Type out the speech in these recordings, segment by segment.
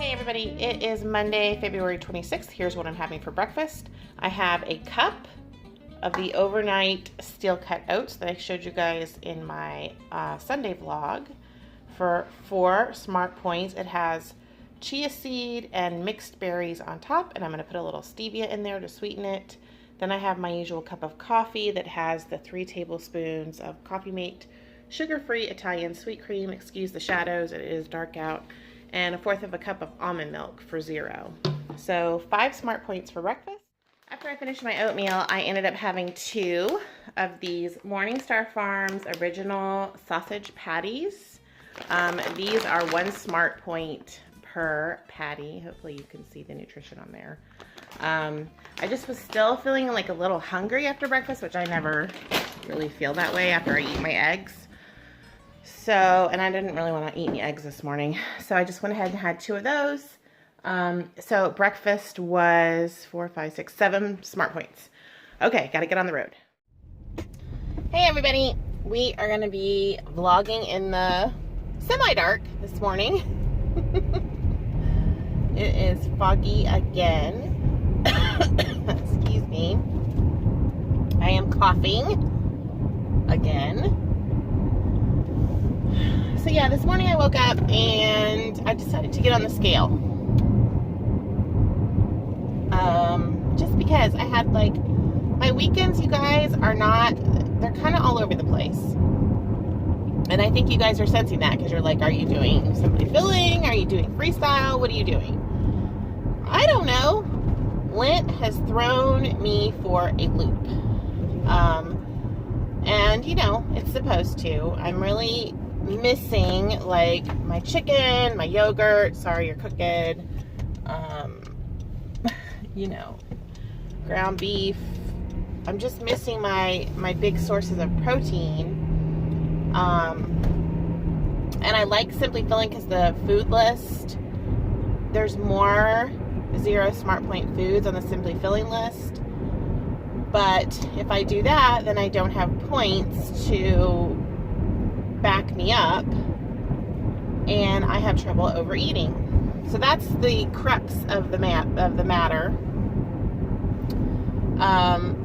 Hey everybody, it is Monday, February 26th. Here's what I'm having for breakfast. I have a cup of the overnight steel cut oats that I showed you guys in my Sunday vlog for 4 smart points. It has chia seed and mixed berries on top, and I'm going to put a little stevia in there to sweeten it. Then I have my usual cup of coffee that has the 3 tablespoons of Coffee Mate sugar-free Italian sweet cream. Excuse the shadows, it is dark out. And 1/4 of a cup of almond milk for 0. So 5 smart points for breakfast. After I finished my oatmeal, I ended up having 2 of these Morningstar Farms original sausage patties. These are 1 smart point per patty. Hopefully you can see the nutrition on there. I just was still feeling like a little hungry after breakfast, which I never really feel that way after I eat my eggs. So, and I didn't really want to eat any eggs this morning, so I just went ahead and had 2 of those. So breakfast was 4, 5, 6, 7 smart points. Okay, gotta get on the road. Hey everybody, we are gonna be vlogging in the semi-dark this morning. It is foggy again. Excuse me. I am coughing again. So yeah, this morning I woke up and I decided to get on the scale. Just because I had my weekends, you guys, are not, they're kind of all over the place. And I think you guys are sensing that because you're like, are you doing Simply Filling? Are you doing freestyle? What are you doing? I don't know. Lent has thrown me for a loop. And you know, it's supposed to. I'm really missing my chicken, my yogurt, sorry you're cooking, you know, ground beef. I'm just missing my big sources of protein. And I like Simply Filling because the food list, there's more 0 smart point foods on the Simply Filling list. But if I do that, then I don't have points to back me up, and I have trouble overeating. So that's the crux of the matter.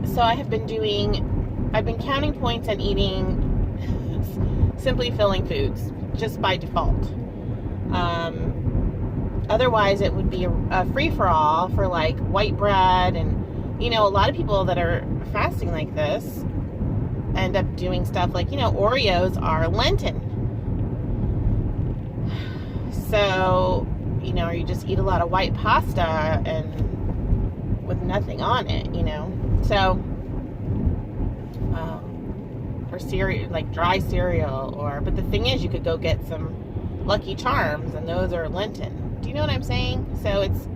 So I've been counting points and eating Simply Filling foods just by default. Otherwise it would be a free-for-all for white bread, and you know, a lot of people that are fasting like this end up doing stuff Oreos are Lenten. So, you know, or you just eat a lot of white pasta and with nothing on it, you know. So, or cereal, dry cereal, but the thing is, you could go get some Lucky Charms, and those are Lenten. Do you know what I'm saying? So it's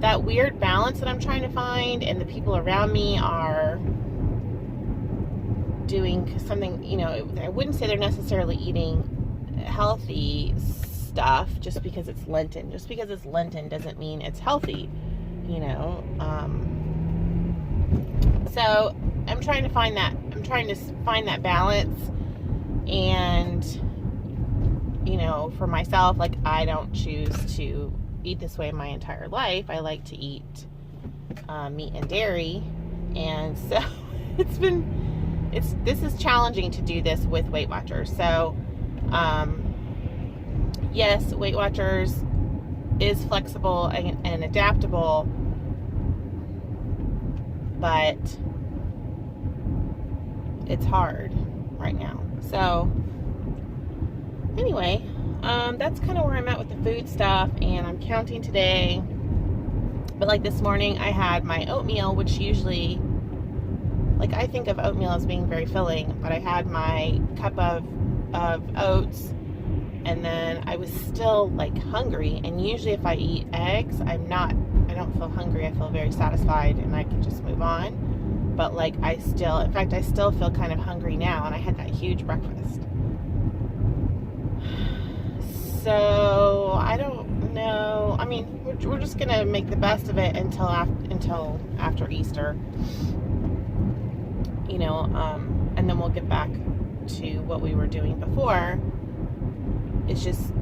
that weird balance that I'm trying to find, and the people around me are doing something, you know, I wouldn't say they're necessarily eating healthy stuff just because it's Lenten. Just because it's Lenten doesn't mean it's healthy, you know. So I'm trying to find that balance, and you know, for myself, I don't choose to eat this way my entire life. I like to eat meat and dairy, and so this is challenging to do this with Weight Watchers. So yes, Weight Watchers is flexible and adaptable, but it's hard right now. So anyway, that's kind of where I'm at with the food stuff, and I'm counting today. But this morning I had my oatmeal, which usually, I think of oatmeal as being very filling, but I had my cup of oats, and then I was still hungry. And usually if I eat eggs, I don't feel hungry. I feel very satisfied, and I can just move on. But I still feel kind of hungry now, and I had that huge breakfast. So I don't know. I mean, we're just gonna make the best of it until after Easter, you know, and then we'll get back to what we were doing before. It's just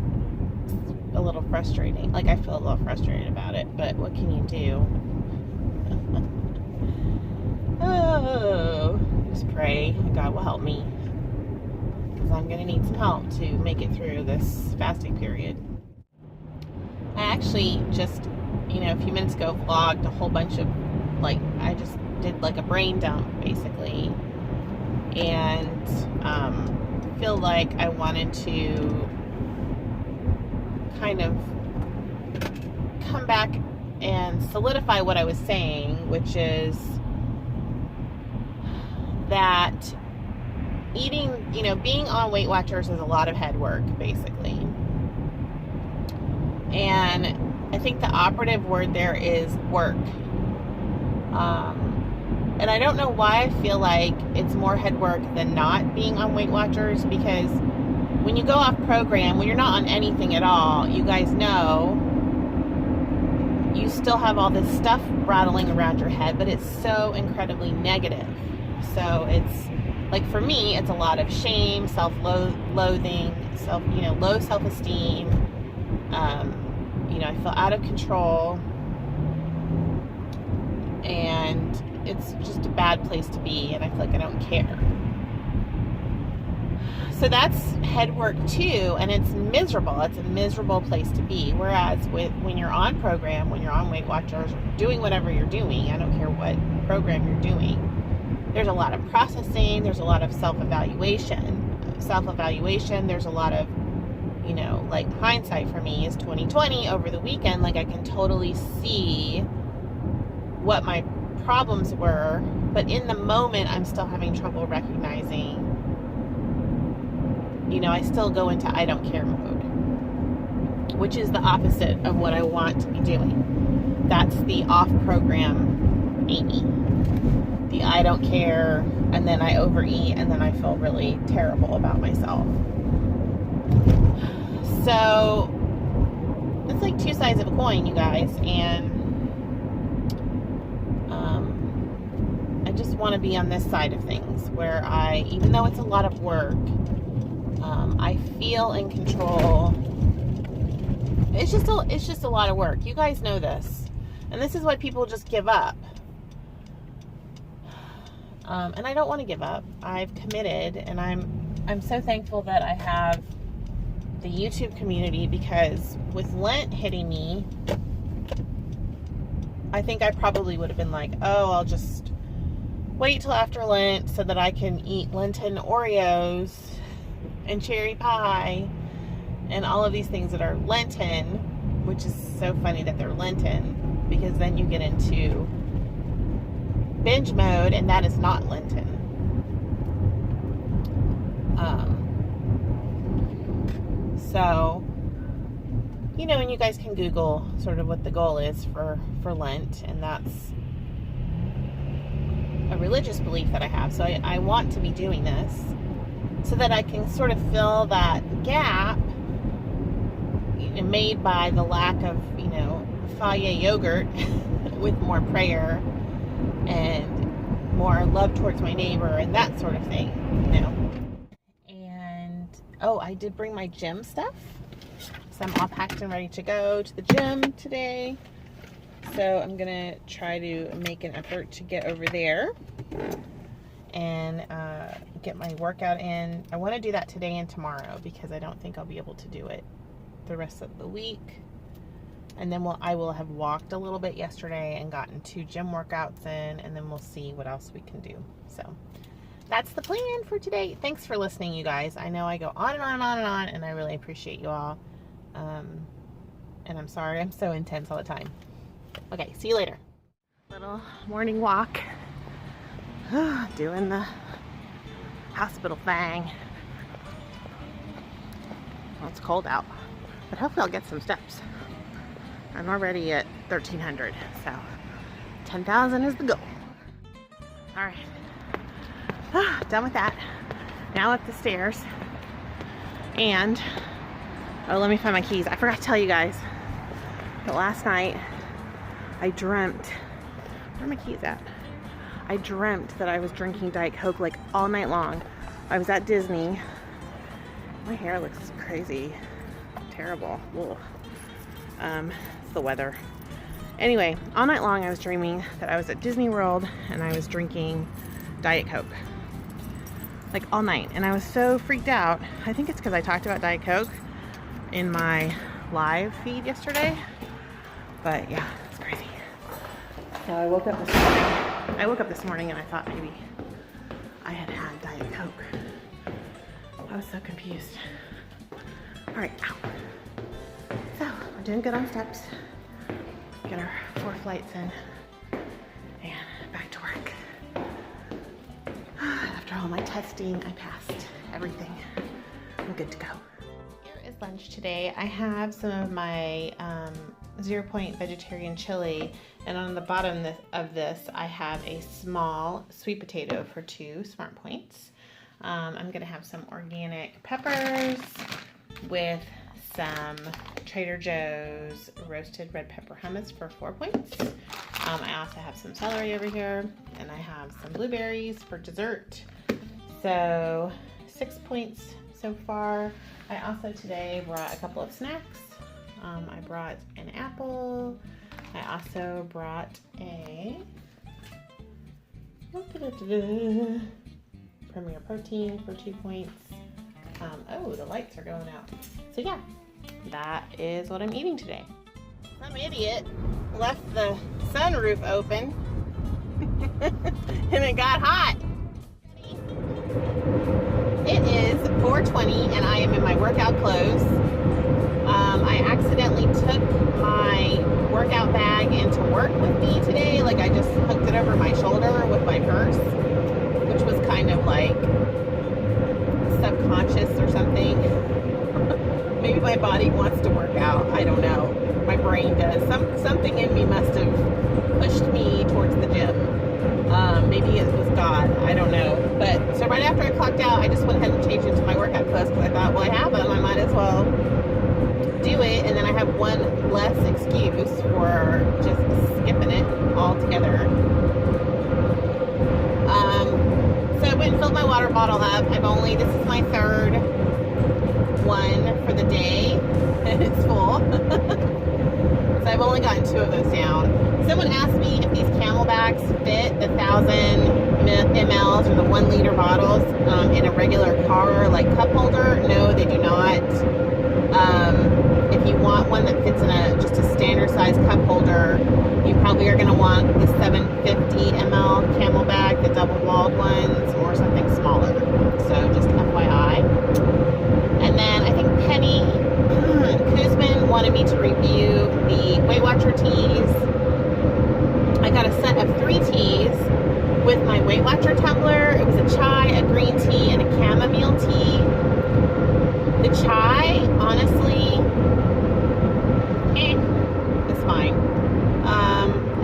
a little frustrating. Like, I feel a little frustrated about it, but what can you do? Oh, just pray God will help me, because I'm going to need some help to make it through this fasting period. I actually just, a few minutes ago vlogged a whole bunch of, like, I just did like a brain dump basically, and feel like I wanted to kind of come back and solidify what I was saying, which is that eating, being on Weight Watchers is a lot of head work, basically. And I think the operative word there is work. And I don't know why I feel like it's more head work than not being on Weight Watchers, because when you go off program, when you're not on anything at all, you guys know you still have all this stuff rattling around your head, but it's so incredibly negative. So it's like, for me, it's a lot of shame, self-loathing, low self-esteem. I feel out of control, and it's just a bad place to be, and I feel like I don't care. So that's head work too, and it's miserable. It's a miserable place to be. Whereas when you're on program, when you're on Weight Watchers, doing whatever you're doing, I don't care what program you're doing, there's a lot of processing, there's a lot of self-evaluation. There's a lot of, like, hindsight for me is 2020 over the weekend. Like, I can totally see what my problems were, but in the moment I'm still having trouble recognizing, I still go into I don't care mode, which is the opposite of what I want to be doing. That's the off program Amy, the I don't care, and then I overeat, and then I feel really terrible about myself. So it's like two sides of a coin, you guys, and I just want to be on this side of things, where even though it's a lot of work, I feel in control. It's just a lot of work. You guys know this, and this is why people just give up. And I don't want to give up. I've committed, and I'm so thankful that I have the YouTube community, because with Lent hitting me, I think I probably would have been like, oh, I'll just wait till after Lent so that I can eat Lenten Oreos and cherry pie and all of these things that are Lenten, which is so funny that they're Lenten, because then you get into binge mode, and that is not Lenten. So, and you guys can Google sort of what the goal is for Lent, and that's a religious belief that I have. So I want to be doing this so that I can sort of fill that gap made by the lack of, Fage yogurt with more prayer and more love towards my neighbor and that sort of thing, And, oh, I did bring my gym stuff. So I'm all packed and ready to go to the gym today. So I'm going to try to make an effort to get over there and get my workout in. I want to do that today and tomorrow, because I don't think I'll be able to do it the rest of the week. And then I will have walked a little bit yesterday and gotten 2 gym workouts in, and then we'll see what else we can do. So that's the plan for today. Thanks for listening, you guys. I know I go on and on and on and on, and I really appreciate you all. And I'm sorry I'm so intense all the time. Okay, see you later. Little morning walk. Doing the hospital thing. Well, it's cold out, but hopefully I'll get some steps. I'm already at 1,300, so 10,000 is the goal. All right, done with that. Now up the stairs, and oh, let me find my keys. I forgot to tell you guys, but last night I dreamt. Where are my keys at? I dreamt that I was drinking Diet Coke like all night long. I was at Disney. My hair looks crazy, terrible. Ugh. It's the weather. Anyway, all night long I was dreaming that I was at Disney World and I was drinking Diet Coke. Like all night. And I was so freaked out. I think it's because I talked about Diet Coke in my live feed yesterday. But yeah, it's crazy. So I woke up this morning and I thought maybe I had had Diet Coke. I was so confused. All right, ow. So we're doing good on steps. Get our 4 flights in and back to work. After all my testing, I passed everything. I'm good to go. Here is lunch today. I have some of my 0 Point vegetarian chili, and on the bottom of this I have a small sweet potato for 2 Smart Points. I'm gonna have some organic peppers with some Trader Joe's roasted red pepper hummus for 4 points. I also have some celery over here, and I have some blueberries for dessert. So 6 points so far. I also today brought a couple of snacks. I brought an apple. I also brought a Premier Protein for 2 points. Oh, the lights are going out. So yeah, that is what I'm eating today. Some idiot left the sunroof open and it got hot. It is 4:20 and I am in my workout clothes. I accidentally took my workout bag into work with me today. Like I just hooked it over my shoulder with my purse, which was kind of like subconscious or something. Maybe my body wants to work out. I don't know. My brain does. Something in me must have pushed me towards the gym. Maybe it was God. I don't know. But so right after I clocked out, I just went ahead and changed into my workout clothes because I thought, well, I have them. I might as well do it. And then I have one less excuse for just skipping it altogether. So I went and filled my water bottle up. This is my 3rd one for the day, and it's full. So I've only gotten 2 of those down. Someone asked me if these Camelbacks fit the 1,000 mLs or the 1 liter bottles in a regular car like cup holder. No, they do not. If you want one that fits in just a standard size cup holder, you probably are going to want the 750 ml Camelback, the double walled ones, or something smaller. So just FYI. And then I think Penny Kuzman wanted me to review the Weight Watcher teas. I got a set of 3 teas with my Weight Watcher tumbler. It was a chai, a green tea, and a chamomile tea. The chai, honestly, it's fine.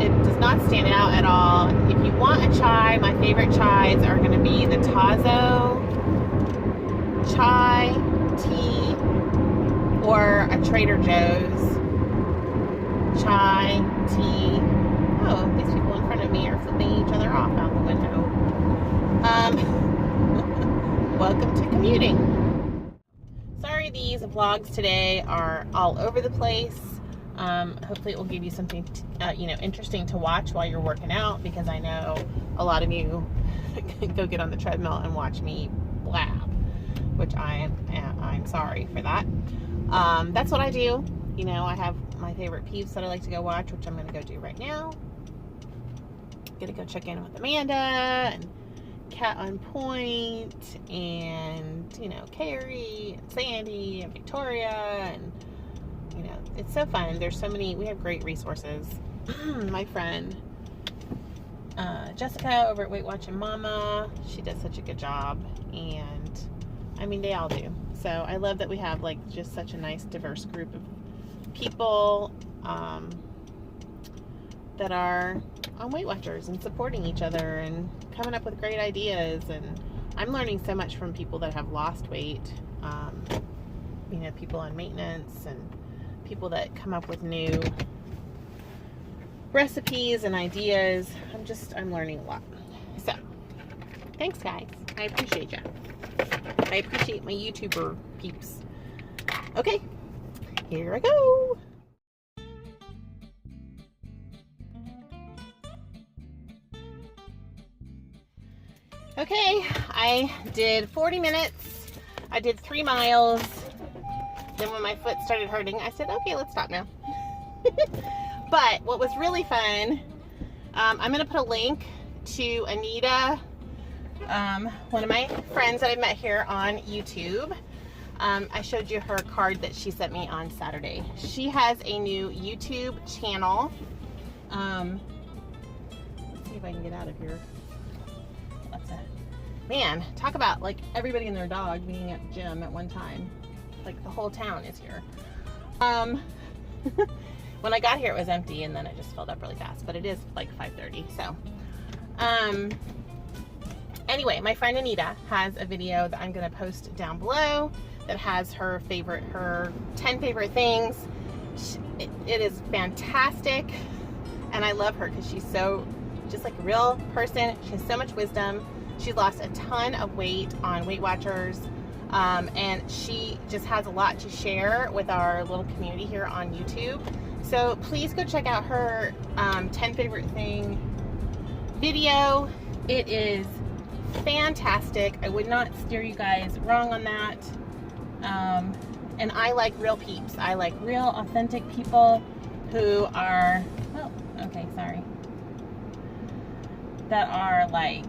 It does not stand out at all. If you want a chai, my favorite chais are going to be the Tazo chai tea or a Trader Joe's chai tea. Oh, these people in front of me are flipping each other off out the window. Welcome to commuting. Sorry, these vlogs today are all over the place. Hopefully it will give you something interesting to watch while you're working out, because I know a lot of you go get on the treadmill and watch me blab, which I'm sorry for that. That's what I do. I have my favorite peeps that I like to go watch, which I'm going to go do right now. Gonna go check in with Amanda and Cat on Point and Carrie and Sandy and Victoria, and it's so fun. There's so many. We have great resources. My friend Jessica over at Weight Watching Mama, she does such a good job, and I mean they all do. So I love that we have just such a nice diverse group of people that are on Weight Watchers and supporting each other and coming up with great ideas. And I'm learning so much from people that have lost weight, people on maintenance and people that come up with new recipes and ideas. I'm learning a lot. So thanks guys, I appreciate you. I appreciate my YouTuber peeps. Okay, here I go. Okay, I did 40 minutes. I did 3 miles. Then when my foot started hurting, I said, okay, let's stop now. But what was really fun, I'm going to put a link to Anita, one of my friends that I met here on YouTube. I showed you her card that she sent me on Saturday. She has a new YouTube channel. Let's see if I can get out of here. Man, talk about like everybody and their dog being at the gym at one time. Like the whole town is here. When I got here it was empty and then it just filled up really fast, but it is like 5:30. So anyway, my friend Anita has a video that I'm gonna post down below that has her 10 favorite things. It is fantastic and I love her because she's so just like a real person. She has so much wisdom. She's lost a ton of weight on Weight Watchers, and she just has a lot to share with our little community here on YouTube. So please go check out her 10 favorite thing video. It is fantastic. I would not steer you guys wrong on that. And I like real peeps. I like real authentic people who are, oh, okay, sorry. That are like,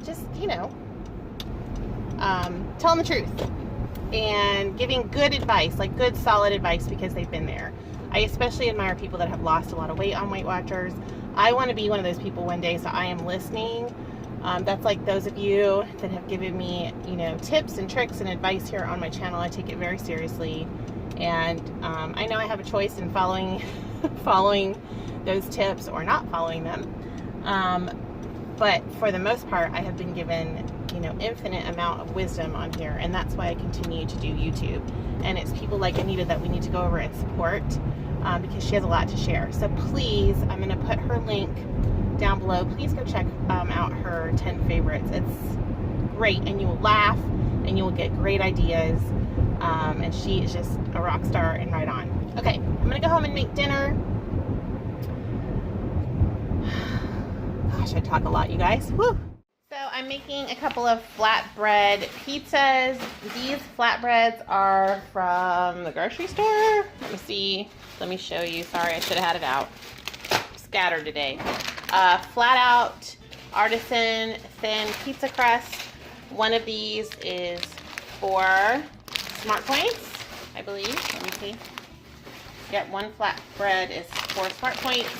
just, you know, telling the truth and giving good advice, like good solid advice because they've been there. I especially admire people that have lost a lot of weight on Weight Watchers. I want to be one of those people one day, so I am listening. That's like those of you that have given me, you know, tips and tricks and advice here on my channel. I take it very seriously, and I know I have a choice in following those tips or not following them. But for the most part, I have been given, you know, infinite amount of wisdom on here, and that's why I continue to do YouTube. And it's people like Anita that we need to go over and support because she has a lot to share. So please, I'm going to put her link down below. Please go check out her 10 favorites. It's great, and you will laugh, and you will get great ideas. And she is just a rock star and right on. Okay, I'm going to go home and make dinner. Gosh, I talk a lot, you guys. Woo! So I'm making a couple of flatbread pizzas. These flatbreads are from the grocery store. Let me see. Let me show you. Sorry, I should have had it out. Scattered today. Flat out artisan thin pizza crust. One of these is for Smart Points, I believe. Let me see. Yep, one flatbread is for Smart Points.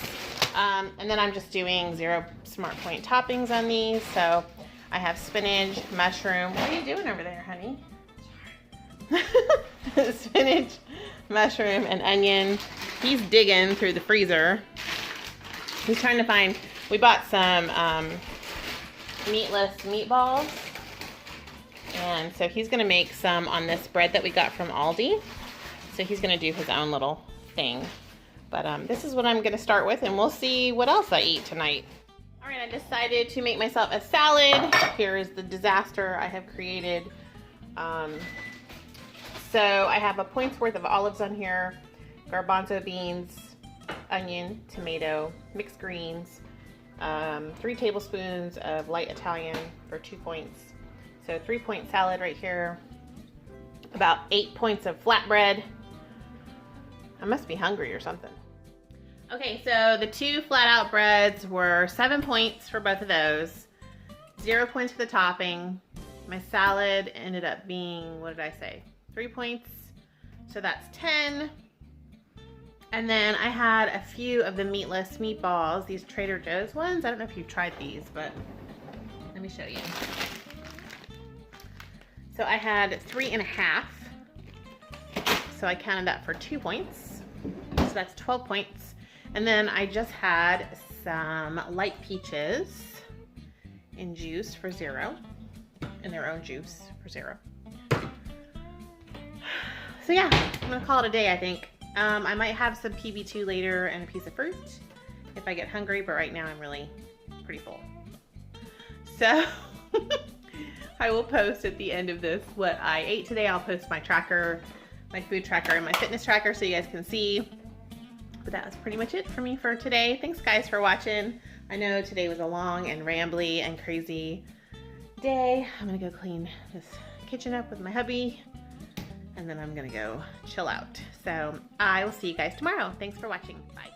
And then I'm just doing 0 Smart Point toppings on these. So I have spinach, mushroom. What are you doing over there, honey? Spinach, mushroom, and onion. He's digging through the freezer. He's trying to find, we bought some meatless meatballs. And so he's gonna make some on this bread that we got from Aldi. So he's gonna do his own little thing. But this is what I'm gonna start with, and we'll see what else I eat tonight. All right, I decided to make myself a salad. Here's the disaster I have created. So I have a point's worth of olives on here, garbanzo beans, onion, tomato, mixed greens, 3 tablespoons of light Italian for 2 points. So 3-point salad right here, about 8 points of flatbread. I must be hungry or something. Okay, so the 2 flat out breads were 7 points for both of those. 0 points for the topping. My salad ended up being, what did I say? 3 points. So that's 10. And then I had a few of the meatless meatballs, these Trader Joe's ones. I don't know if you've tried these, but let me show you. So I had 3.5. So I counted that for 2 points. So that's 12 points. And then I just had some light peaches in juice for 0. In their own juice for 0. So yeah, I'm gonna call it a day, I think. I might have some PB2 later and a piece of fruit if I get hungry, but right now I'm really pretty full. So I will post at the end of this what I ate today. I'll post my tracker, my food tracker, and my fitness tracker so you guys can see. But that was pretty much it for me for today. Thanks guys for watching. I know today was a long and rambly and crazy day. I'm gonna go clean this kitchen up with my hubby, and then I'm gonna go chill out. So I will see you guys tomorrow. Thanks for watching. Bye.